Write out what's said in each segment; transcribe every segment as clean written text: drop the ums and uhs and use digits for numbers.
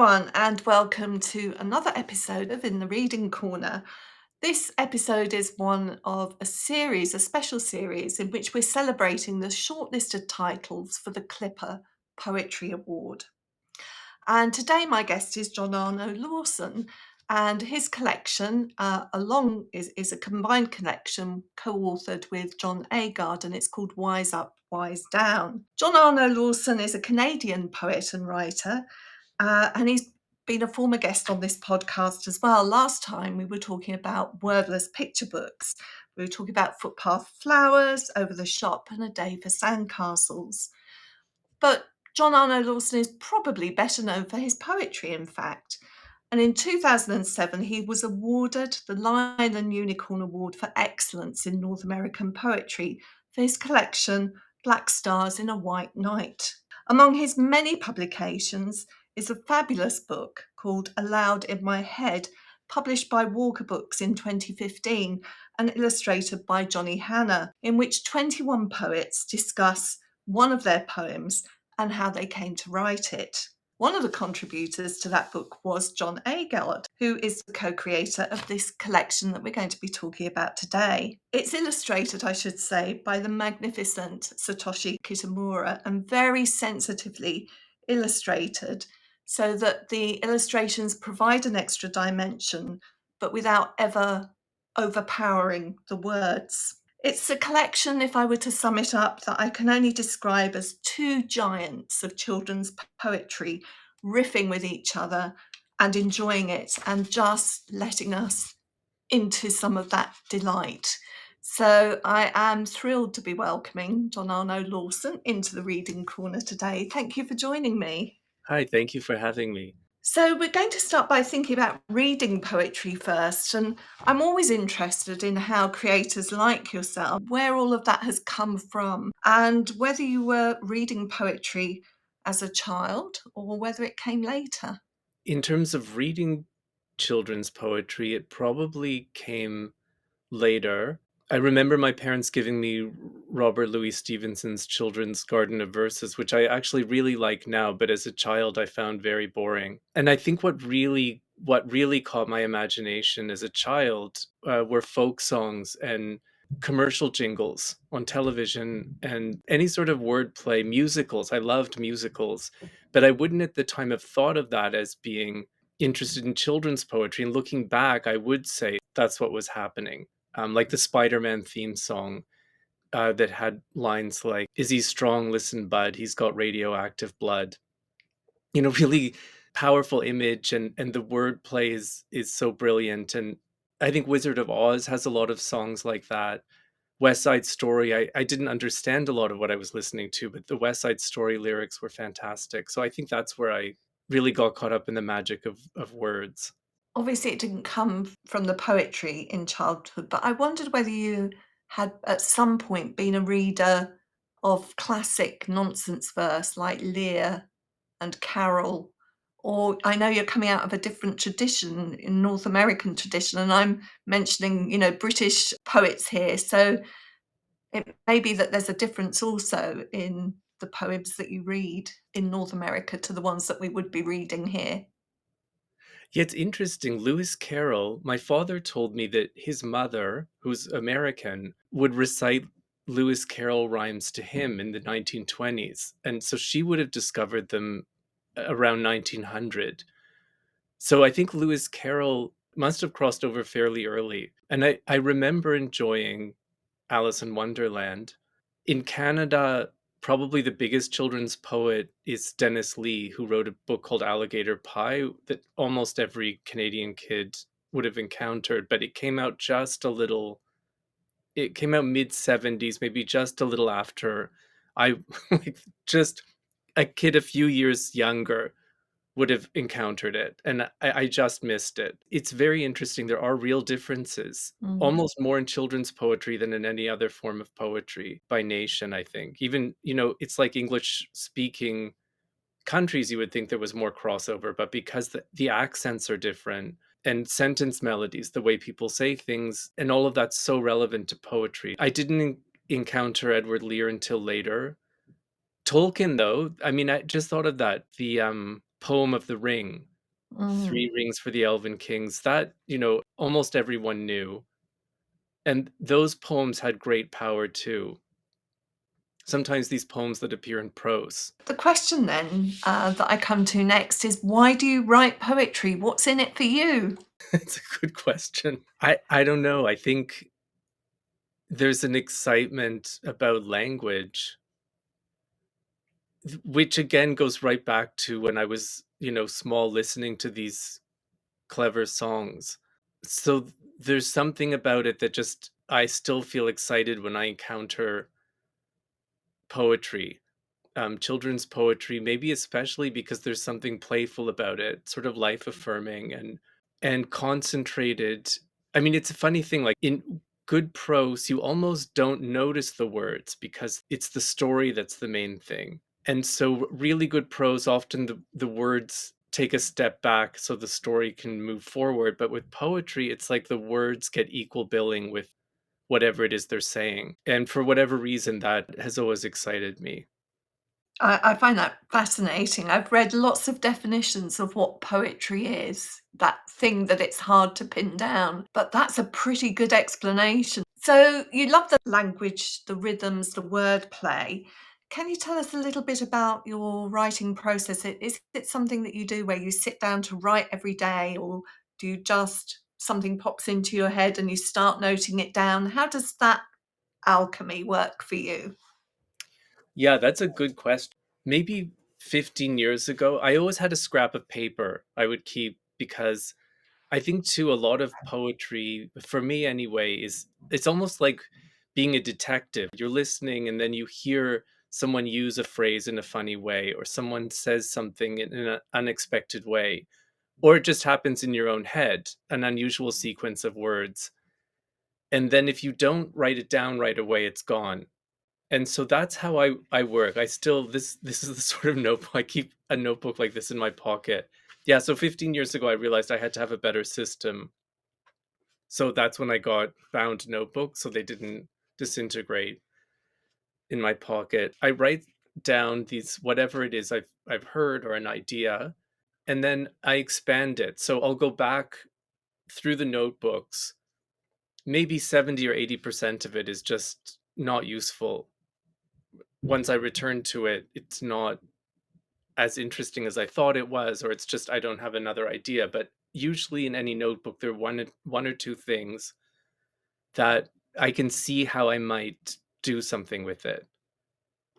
everyone, and welcome to another episode of In the Reading Corner. This episode is one of a special series, in which we're celebrating the shortlisted titles for the CLiPPA Poetry Award. And today my guest is JonArno Lawson, and his collection is a combined collection co-authored with John Agard, and it's called Wise Up, Wise Down. JonArno Lawson is a Canadian poet and writer, and he's been a former guest on this podcast as well. Last time we were talking about wordless picture books. We were talking about Footpath Flowers, Over the Shop, and A Day for Sandcastles. But JonArno Lawson is probably better known for his poetry, in fact. And in 2007, he was awarded the Lion and Unicorn Award for Excellence in North American Poetry for his collection Black Stars in a White Night. Among his many publications is a fabulous book called Aloud in My Head, published by Walker Books in 2015 and illustrated by Johnny Hanna, in which 21 poets discuss one of their poems and how they came to write it. One of the contributors to that book was John Agard, who is the co-creator of this collection that we're going to be talking about today. It's illustrated, I should say, by the magnificent Satoshi Kitamura, and very sensitively illustrated so that the illustrations provide an extra dimension, but without ever overpowering the words. It's a collection, if I were to sum it up, that I can only describe as two giants of children's poetry riffing with each other and enjoying it and just letting us into some of that delight. So I am thrilled to be welcoming JonArno Lawson into the Reading Corner today. Thank you for joining me. Hi, thank you for having me. So we're going to start by thinking about reading poetry first, and I'm always interested in how creators like yourself, where all of that has come from, and whether you were reading poetry as a child or whether it came later. In terms of reading children's poetry, it probably came later. I remember my parents giving me Robert Louis Stevenson's Children's Garden of Verses, which I actually really like now, but as a child I found very boring. And I think what really caught my imagination as a child were folk songs and commercial jingles on television and any sort of wordplay, musicals. I loved musicals, but I wouldn't at the time have thought of that as being interested in children's poetry. And looking back, I would say that's what was happening. Like the Spider-Man theme song that had lines like, "Is he strong? Listen, bud, he's got radioactive blood." Really powerful image, and the wordplay is so brilliant. And I think Wizard of Oz has a lot of songs like that. West Side Story, I didn't understand a lot of what I was listening to, but the West Side Story lyrics were fantastic. So I think that's where I really got caught up in the magic of words. Obviously, it didn't come from the poetry in childhood, but I wondered whether you had at some point been a reader of classic nonsense verse like Lear and Carol, or I know you're coming out of a different tradition, in North American tradition, and I'm mentioning, British poets here. So it may be that there's a difference also in the poems that you read in North America to the ones that we would be reading here. Yeah, it's interesting. Lewis Carroll, my father told me that his mother, who's American, would recite Lewis Carroll rhymes to him in the 1920s. And so she would have discovered them around 1900. So I think Lewis Carroll must have crossed over fairly early. And I remember enjoying Alice in Wonderland. In Canada, probably the biggest children's poet is Dennis Lee, who wrote a book called Alligator Pie that almost every Canadian kid would have encountered, but it came out mid 70s, maybe just a little after I, like, just a kid a few years younger would have encountered it, and I just missed it. It's very interesting. There are real differences, Mm. almost more in children's poetry than in any other form of poetry by nation, I think. Even, it's like English speaking countries, you would think there was more crossover, but because the accents are different and sentence melodies, the way people say things, and all of that's so relevant to poetry. I didn't encounter Edward Lear until later. Tolkien, though, I mean, I just thought of that, the poem of the ring. Mm. Three Rings for the Elven Kings, that, almost everyone knew. And those poems had great power too. Sometimes these poems that appear in prose. The question then that I come to next is, why do you write poetry? What's in it for you? It's a good question. I don't know. I think there's an excitement about language, which again goes right back to when I was, small, listening to these clever songs. So there's something about it that just I still feel excited when I encounter poetry, children's poetry, maybe especially because there's something playful about it, sort of life affirming and concentrated. I mean, it's a funny thing, like in good prose, you almost don't notice the words because it's the story that's the main thing. And so really good prose, often the words take a step back so the story can move forward. But with poetry, it's like the words get equal billing with whatever it is they're saying. And for whatever reason, that has always excited me. I find that fascinating. I've read lots of definitions of what poetry is, that thing that it's hard to pin down, but that's a pretty good explanation. So you love the language, the rhythms, the wordplay. Can you tell us a little bit about your writing process? Is it something that you do where you sit down to write every day, or do you just something pops into your head and you start noting it down? How does that alchemy work for you? Yeah, that's a good question. Maybe 15 years ago, I always had a scrap of paper I would keep because I think too a lot of poetry, for me anyway, is it's almost like being a detective. You're listening and then you hear someone use a phrase in a funny way, or someone says something in an unexpected way, or it just happens in your own head, an unusual sequence of words. And then if you don't write it down right away, it's gone. And so that's how I work. I still this is the sort of notebook I keep a notebook like this in my pocket. Yeah, so 15 years ago I realized I had to have a better system. So that's when I got bound notebooks so they didn't disintegrate in my pocket. I write down these whatever it is I've heard or an idea, and then I expand it. So I'll go back through the notebooks. Maybe 70 or 80% of it is just not useful. Once I return to it, it's not as interesting as I thought it was, or it's just I don't have another idea. But usually in any notebook, there are one or two things that I can see how I might do something with it.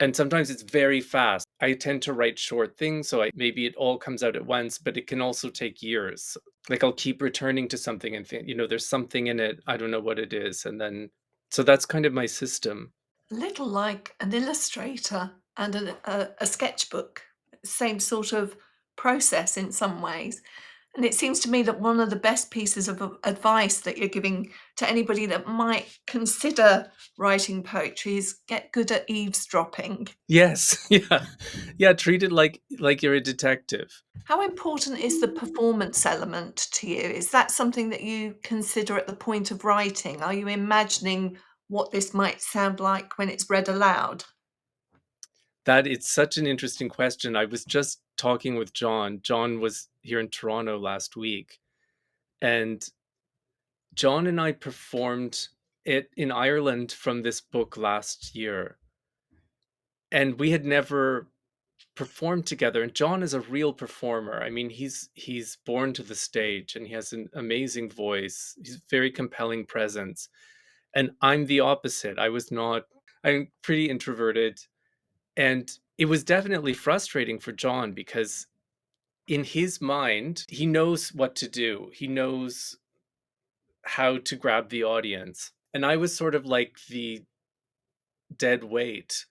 And sometimes it's very fast. I tend to write short things, so maybe it all comes out at once, but it can also take years. Like I'll keep returning to something and think, there's something in it. I don't know what it is. And then, so that's kind of my system. A little like an illustrator and a sketchbook, same sort of process in some ways. And it seems to me that one of the best pieces of advice that you're giving to anybody that might consider writing poetry is get good at eavesdropping. Yes. Yeah. Yeah. Treat it like you're a detective. How important is the performance element to you? Is that something that you consider at the point of writing? Are you imagining what this might sound like when it's read aloud? That it's such an interesting question. I was just talking with John. John was here in Toronto last week, and John and I performed it in Ireland from this book last year. And we had never performed together. And John is a real performer. I mean, he's born to the stage and he has an amazing voice. He's very compelling presence. And I'm the opposite. I'm pretty introverted. And it was definitely frustrating for John because in his mind, he knows what to do. He knows how to grab the audience. And I was sort of like the dead weight.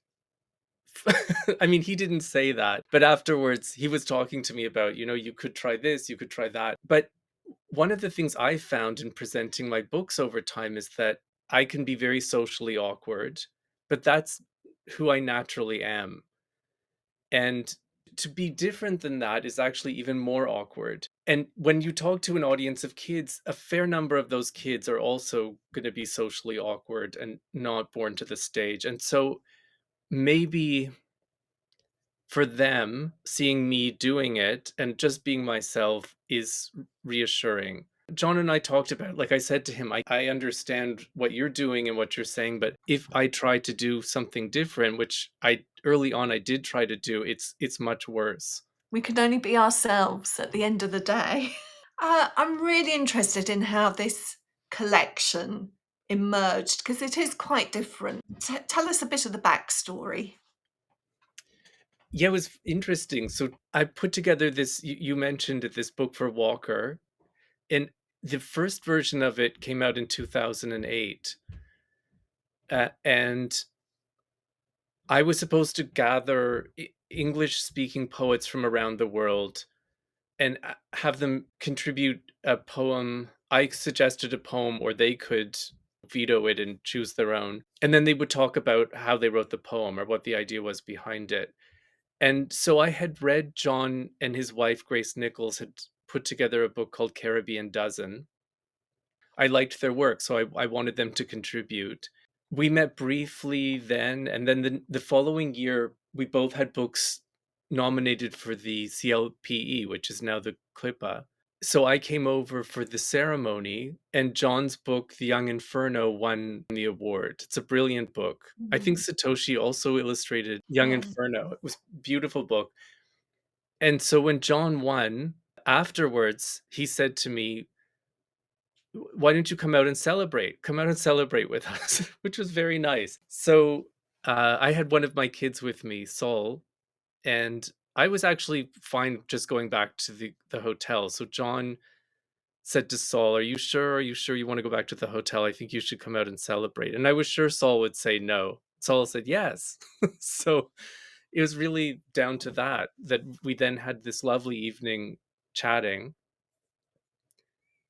I mean, he didn't say that, but afterwards he was talking to me about, you could try this, you could try that. But one of the things I found in presenting my books over time is that I can be very socially awkward, but that's who I naturally am. And to be different than that is actually even more awkward. And when you talk to an audience of kids, a fair number of those kids are also going to be socially awkward and not born to the stage. And so maybe for them, seeing me doing it and just being myself is reassuring. John and I talked about, like I said to him, I understand what you're doing and what you're saying, but if I try to do something different, which I early on I did try to do, it's much worse. We can only be ourselves at the end of the day. I'm really interested in how this collection emerged because it is quite different. Tell us a bit of the backstory. Yeah, it was interesting. So I put together this, you mentioned it, this book for Walker, and the first version of it came out in 2008. And I was supposed to gather English speaking poets from around the world and have them contribute a poem. I suggested a poem, or they could veto it and choose their own. And then they would talk about how they wrote the poem or what the idea was behind it. And so I had read John and his wife, Grace Nichols, had put together a book called Caribbean Dozen. I liked their work, so I wanted them to contribute. We met briefly then, and then the following year, we both had books nominated for the CLPE, which is now the CLiPPA. So I came over for the ceremony, and John's book, The Young Inferno, won the award. It's a brilliant book. I think Mhm. Satoshi also illustrated Young Yeah. Inferno. It was a beautiful book. And so when John won, afterwards, he said to me, why don't you come out and celebrate? Come out and celebrate with us, which was very nice. So I had one of my kids with me, Saul, and I was actually fine just going back to the hotel. So John said to Saul, "Are you sure? Are you sure you want to go back to the hotel? I think you should come out and celebrate." And I was sure Saul would say no. Saul said yes. So it was really down to that we then had this lovely evening chatting,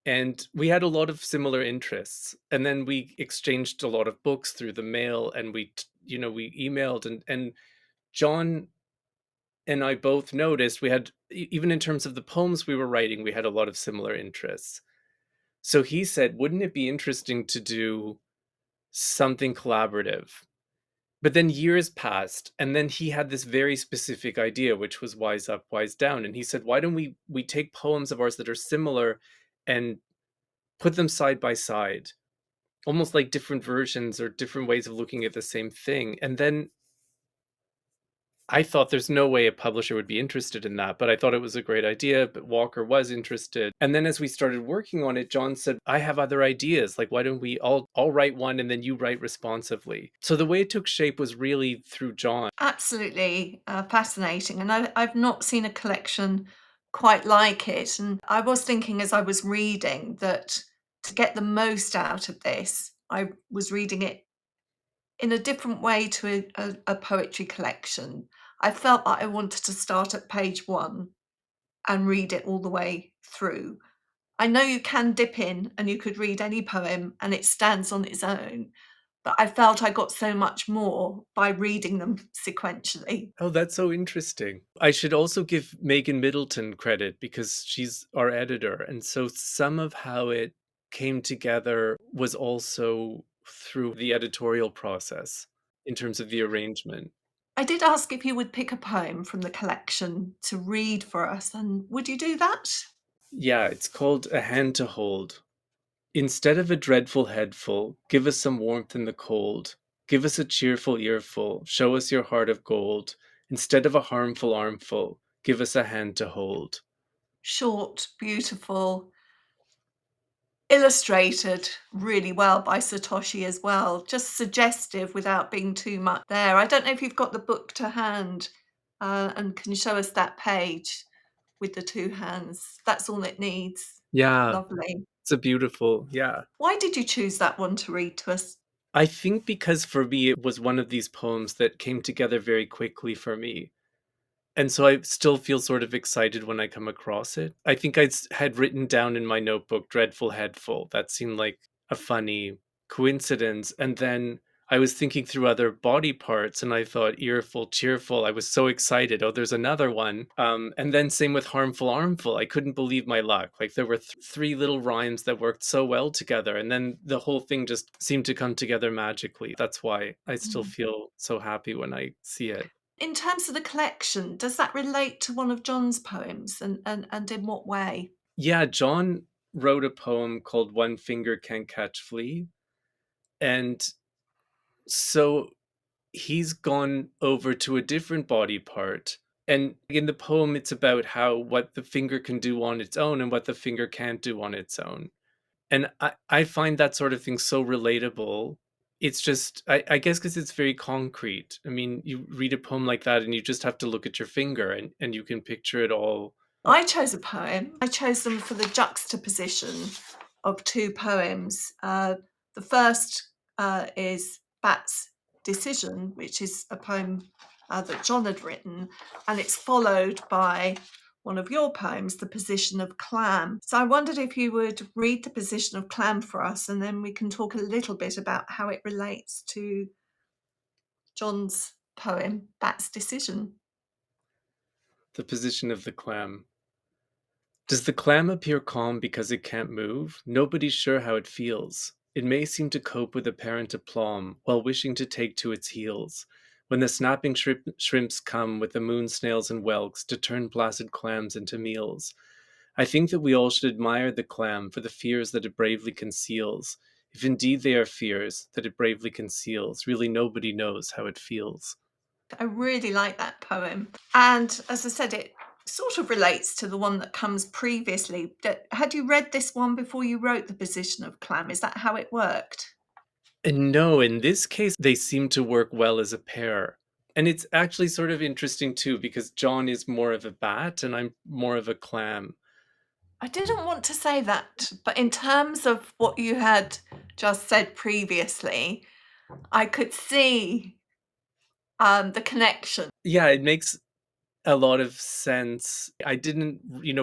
and we had a lot of similar interests, and then we exchanged a lot of books through the mail, and we emailed, and John and I both noticed we had even in terms of the poems we were writing, we had a lot of similar interests. So he said, wouldn't it be interesting to do something collaborative? But then years passed, and then he had this very specific idea, which was Wise Up, Wise Down. And he said, why don't we take poems of ours that are similar and put them side by side, almost like different versions or different ways of looking at the same thing. And then I thought there's no way a publisher would be interested in that, but I thought it was a great idea. But Walker was interested. And then as we started working on it, John said, I have other ideas. Like, why don't we all write one and then you write responsively? So the way it took shape was really through John. Absolutely fascinating. And I've not seen a collection quite like it. And I was thinking as I was reading that to get the most out of this, I was reading it in a different way to a poetry collection. I felt that I wanted to start at page one and read it all the way through. I know you can dip in and you could read any poem and it stands on its own, but I felt I got so much more by reading them sequentially. Oh, that's so interesting. I should also give Megan Middleton credit because she's our editor. And so some of how it came together was also through the editorial process in terms of the arrangement. I did ask if you would pick a poem from the collection to read for us, and would you do that? Yeah, it's called A Hand to Hold. Instead of a dreadful headful, give us some warmth in the cold. Give us a cheerful earful, show us your heart of gold. Instead of a harmful armful, give us a hand to hold. Short, beautiful, illustrated really well by Satoshi as well, just suggestive without being too much there. I don't know if you've got the book to hand, and can show us that page with the two hands. That's all it needs. Yeah, Lovely. it's a beautiful, yeah. Why did you choose that one to read to us? I think because for me, it was one of these poems that came together very quickly for me. And so I still feel sort of excited when I come across it. I think had written down in my notebook "dreadful headful." That seemed like a funny coincidence. And then I was thinking through other body parts, and I thought earful, cheerful. I was so excited. Oh, there's another one. And then same with harmful, armful. I couldn't believe my luck. Like there were three little rhymes that worked so well together, and then the whole thing just seemed to come together magically. That's why I still Mm. feel so happy when I see it. In terms of the collection, does that relate to one of John's poems, and in what way? Yeah, John wrote a poem called One Finger Can Catch Flea, and so he's gone over to a different body part. And in the poem, it's about how what the finger can do on its own and what the finger can't do on its own. And I find that sort of thing so relatable. It's just, I guess, because it's very concrete. I mean, you read a poem like that and you just have to look at your finger and you can picture it all. I chose a poem. I chose them for the juxtaposition of two poems. The first is Bat's Decision, which is a poem that John had written, and it's followed by one of your poems, The Position of Clam. So I wondered if you would read The Position of Clam for us, and then we can talk a little bit about how it relates to John's poem, Bat's Decision. The position of the clam. Does the clam appear calm because it can't move? Nobody's sure how it feels. It may seem to cope with apparent aplomb while wishing to take to its heels. When the snapping shrimps come with the moon snails and whelks to turn placid clams into meals. I think that we all should admire the clam for the fears that it bravely conceals. If indeed they are fears that it bravely conceals, really nobody knows how it feels. I really like that poem. And as I said, it sort of relates to the one that comes previously. Had you read this one before you wrote The Position of Clam? Is that how it worked? And no, in this case, they seem to work well as a pair. And it's actually sort of interesting too, because John is more of a bat and I'm more of a clam. I didn't want to say that, but in terms of what you had just said previously, I could see the connection. Yeah, it makes a lot of sense. I didn't,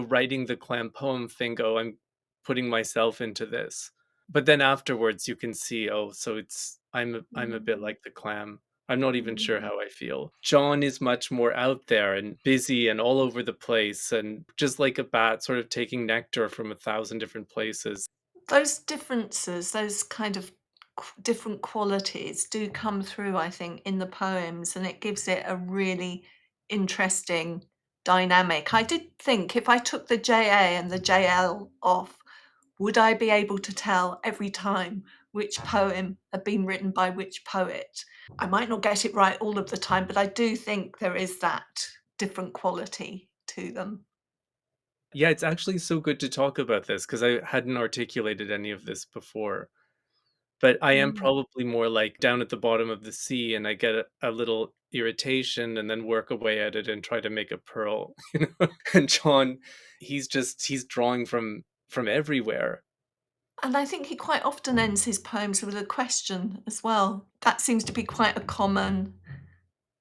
writing the clam poem think, oh, I'm putting myself into this. But then afterwards you can see, oh, so I'm a bit Mm, like the clam. I'm not even sure mm. how I feel. John is much more out there and busy and all over the place and just like a bat sort of taking nectar from a thousand different places. Those differences, those kind of different qualities do come through, I think, in the poems, and it gives it a really interesting dynamic. I did think if I took the JA and the JL off, would I be able to tell every time which poem had been written by which poet? I might not get it right all of the time, but I do think there is that different quality to them. Yeah, it's actually so good to talk about this because I hadn't articulated any of this before. But I am Mm. probably more like down at the bottom of the sea and I get a little irritation and then work away at it and try to make a pearl, you know? And John, he's drawing from everywhere. And I think he quite often ends his poems with a question as well. That seems to be quite a common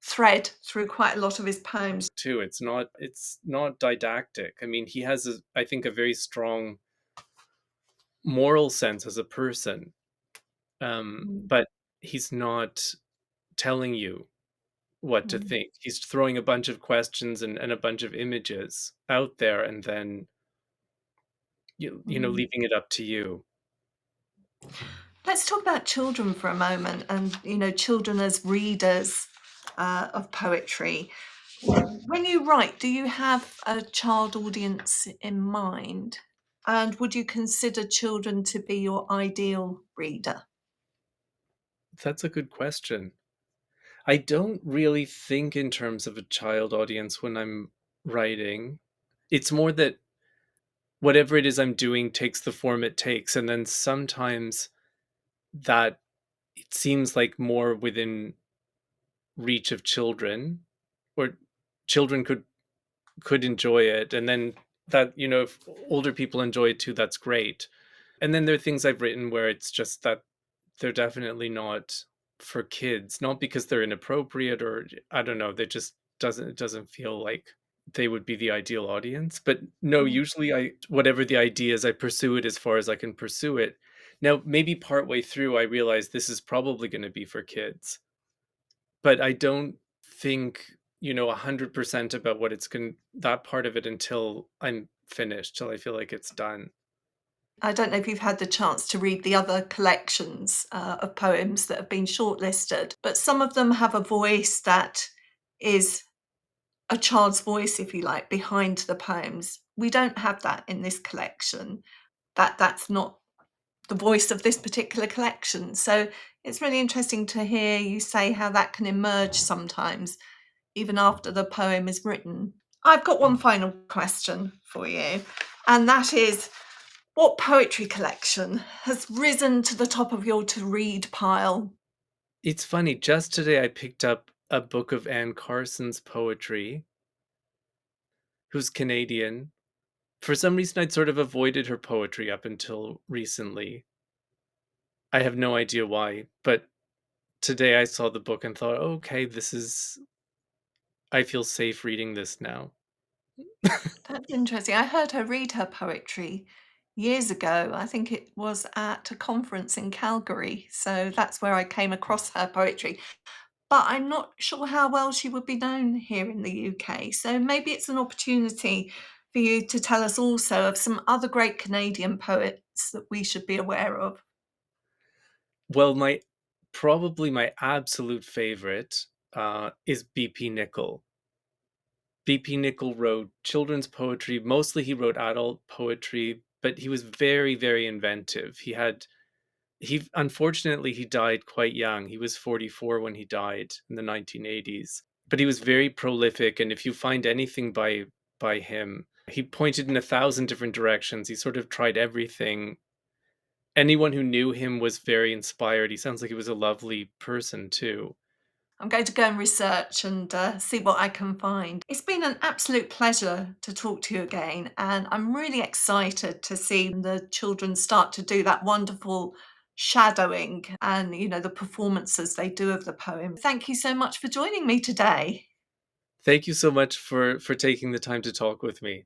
thread through quite a lot of his poems. Too. It's not didactic. I mean, he has I think a very strong moral sense as a person. Mm, But he's not telling you what to mm, think. He's throwing a bunch of questions and a bunch of images out there and then mm. leaving it up to you. Let's talk about children for a moment and, children as readers of poetry. When you write, do you have a child audience in mind? And would you consider children to be your ideal reader? That's a good question. I don't really think in terms of a child audience when I'm writing. It's more that whatever it is I'm doing takes the form it takes, and then sometimes that it seems like more within reach of children, or children could enjoy it, and then that if older people enjoy it too, that's great. And then there are things I've written where it's just that they're definitely not for kids, not because they're inappropriate or I don't know, they just doesn't it doesn't feel like they would be the ideal audience. But no, Mm. usually I whatever the idea is, I pursue it as far as I can pursue it. Now, maybe partway through I realize this is probably going to be for kids, but I don't think 100% about what it's going that part of it until I'm finished, till I feel like it's done. I don't know if you've had the chance to read the other collections of poems that have been shortlisted, but some of them have a voice that is a child's voice, if you like, behind the poems. We don't have that in this collection. That's not the voice of this particular collection. So it's really interesting to hear you say how that can emerge sometimes, even after the poem is written. I've got one final question for you, and that is, what poetry collection has risen to the top of your to-read pile? It's funny, just today I picked up a book of Anne Carson's poetry, who's Canadian. For some reason, I'd sort of avoided her poetry up until recently. I have no idea why, but today I saw the book and thought, "Okay, this is I feel safe reading this now." That's interesting. I heard her read her poetry years ago. I think it was at a conference in Calgary. So that's where I came across her poetry. But I'm not sure how well she would be known here in the UK. So maybe it's an opportunity for you to tell us also of some other great Canadian poets that we should be aware of. Well, my absolute favorite, is B.P. Nichol. B.P. Nichol wrote children's poetry, mostly he wrote adult poetry, but he was very, very inventive. He unfortunately, he died quite young. He was 44 when he died in the 1980s, but he was very prolific, and if you find anything by him, he pointed in 1,000 different directions. He sort of tried everything. Anyone who knew him was very inspired. He sounds like he was a lovely person too. I'm going to go and research and see what I can find. It's been an absolute pleasure to talk to you again, and I'm really excited to see the children start to do that wonderful shadowing and, the performances they do of the poem. Thank you so much for joining me today. Thank you so much for taking the time to talk with me.